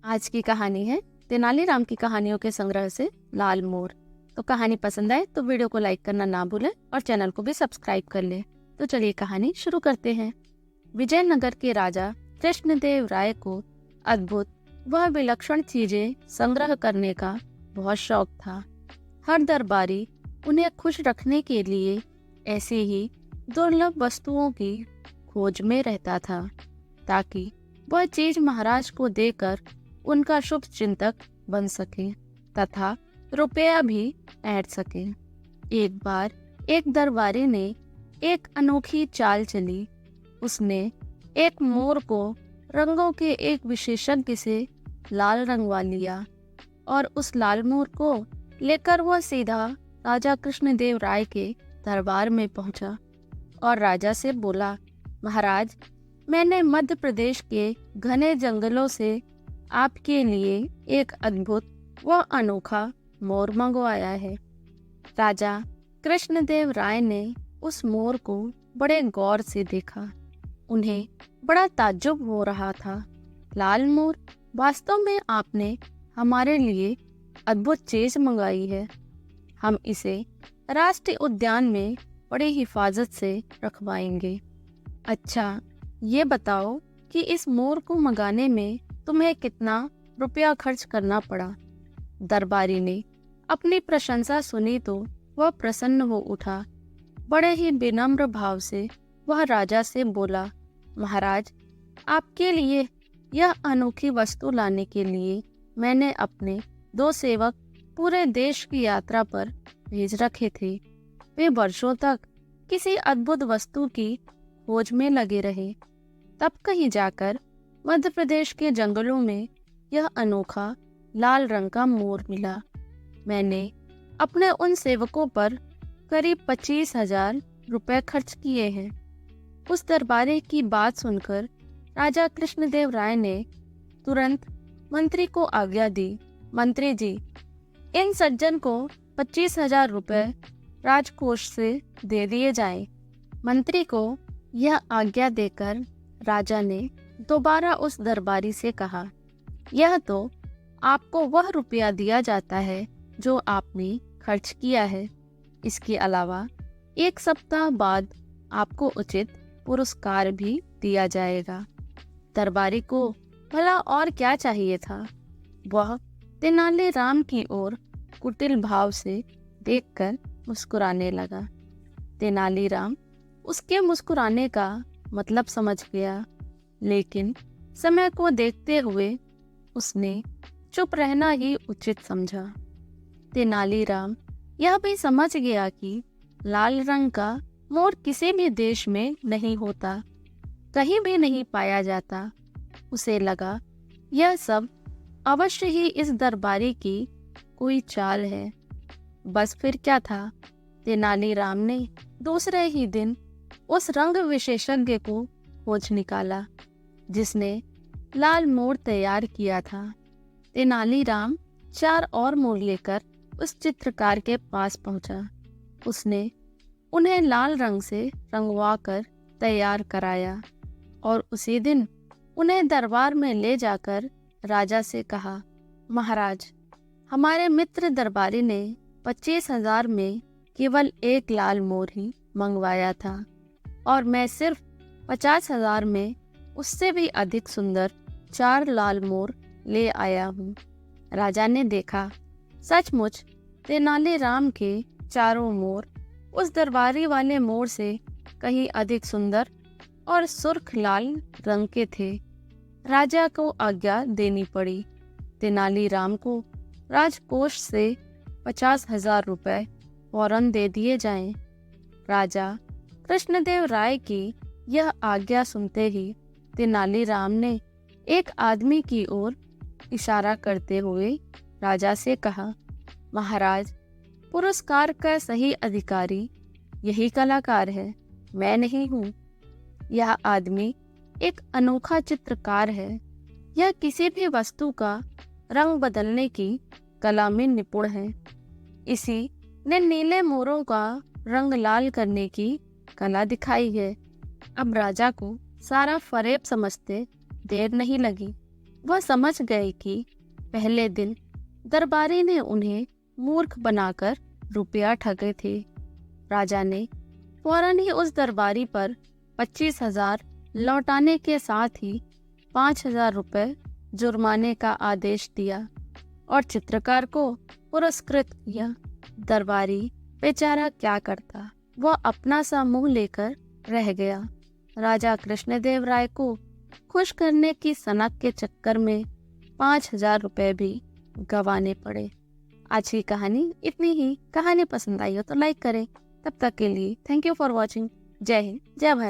आज की कहानी है तेनालीराम की कहानियों के संग्रह से लाल मोर। तो कहानी पसंद आए तो वीडियो को लाइक करना ना भूलें और चैनल को भी सब्सक्राइब कर लें। तो चलिए कहानी शुरू करते हैं। विजयनगर के राजा कृष्णदेव राय को अद्भुत व विलक्षण चीजें संग्रह करने का बहुत शौक था। हर दरबारी उन्हें खुश रखने के लिए ऐसी ही दुर्लभ वस्तुओं की खोज में रहता था, ताकि वह चीज महाराज को देकर उनका शुभ चिंतक बन सके तथा रुपया भी ऐंठ सके। एक बार एक दरबारी ने एक अनोखी चाल चली। उसने एक मोर को रंगों के एक विशेषज्ञ से लाल रंगवा लिया और उस लाल मोर को लेकर वह सीधा राजा कृष्णदेव राय के दरबार में पहुंचा और राजा से बोला, महाराज, मैंने मध्य प्रदेश के घने जंगलों से आपके लिए एक अद्भुत व अनोखा मोर मंगवाया है। राजा कृष्णदेव राय ने उस मोर को बड़े गौर से देखा। उन्हें बड़ा ताज्जुब हो रहा था। लाल मोर, वास्तव में आपने हमारे लिए अद्भुत चीज मंगाई है। हम इसे राष्ट्रीय उद्यान में बड़ी हिफाजत से रखवाएंगे। अच्छा, ये बताओ कि इस मोर को मंगाने में तुम्हें कितना रुपया खर्च करना पड़ा। दरबारी ने अपनी प्रशंसा सुनी तो वह प्रसन्न हो उठा। बड़े ही विनम्र भाव से वह राजा से बोला, महाराज, आपके लिए यह अनोखी वस्तु लाने के लिए मैंने अपने 2 सेवक पूरे देश की यात्रा पर भेज रखे थे। वे वर्षों तक किसी अद्भुत वस्तु की खोज में लगे रहे। तब कहीं जाकर मध्य प्रदेश के जंगलों में यह अनोखा लाल रंग का मोर मिला। मैंने अपने उन सेवकों पर करीब 25,000 रुपए खर्च किए हैं। उस दरबारी की बात सुनकर राजा कृष्णदेव राय ने तुरंत मंत्री को आज्ञा दी, मंत्री जी, इन सज्जन को 25,000 रुपए राजकोष से दे दिए जाएं। मंत्री को यह आज्ञा देकर राजा ने दोबारा उस दरबारी से कहा, यह तो आपको वह रुपया दिया जाता है जो आपने खर्च किया है। इसके अलावा 1 सप्ताह बाद आपको उचित पुरस्कार भी दिया जाएगा। दरबारी को भला और क्या चाहिए था। वह तेनालीराम की ओर कुटिल भाव से देखकर मुस्कुराने लगा। तेनालीराम उसके मुस्कुराने का मतलब समझ गया, लेकिन समय को देखते हुए उसने चुप रहना ही उचित समझा। तेनालीराम यह भी समझ गया कि लाल रंग का मोर किसी भी देश में नहीं होता, कहीं भी नहीं पाया जाता। उसे लगा यह सब अवश्य ही इस दरबारी की कोई चाल है। बस फिर क्या था, तेनालीराम ने दूसरे ही दिन उस रंग विशेषज्ञ को खोज निकाला जिसने लाल मोर तैयार किया था। तेनालीराम 4 और मोर लेकर उस चित्रकार के पास पहुंचा। उसने उन्हें लाल रंग से रंगवा कर तैयार कराया और उसी दिन उन्हें दरबार में ले जाकर राजा से कहा, महाराज, हमारे मित्र दरबारी ने 25,000 में केवल एक लाल मोर ही मंगवाया था और मैं सिर्फ 50,000 में उससे भी अधिक सुंदर 4 लाल मोर ले आया हूँ। राजा ने देखा, सचमुच तेनालीराम के चारों मोर उस दरबारी वाले मोर से कहीं अधिक सुंदर और सुर्ख लाल रंग के थे। राजा को आज्ञा देनी पड़ी। तेनालीराम को राजकोष से 50,000 रुपए फौरन दे दिए जाएं। राजा कृष्णदेव राय की यह आज्ञा सुनते ही तेनालीराम ने एक आदमी की ओर इशारा करते हुए राजा से कहा, महाराज, पुरस्कार का सही अधिकारी यही कलाकार है, मैं नहीं हूँ। यह आदमी एक अनोखा चित्रकार है। यह किसी भी वस्तु का रंग बदलने की कला में निपुण है। इसी ने नीले मोरों का रंग लाल करने की कला दिखाई है। अब राजा को सारा फरेब समझते देर नहीं लगी। वह समझ गए कि पहले दिन दरबारी ने उन्हें मूर्ख बनाकर रुपया ठगे थे। राजा ने फौरन ही उस दरबारी पर 25,000 लौटाने के साथ ही 5,000 रुपए जुर्माने का आदेश दिया और चित्रकार को पुरस्कृत किया। दरबारी बेचारा क्या करता, वह अपना सा मुंह लेकर रह गया। राजा कृष्णदेव राय को खुश करने की सनक के चक्कर में 5,000 रुपए भी गंवाने पड़े। आज की कहानी इतनी ही। कहानी पसंद आई हो तो लाइक करें। तब तक के लिए थैंक यू फॉर वॉचिंग। जय हिंद, जय भारत।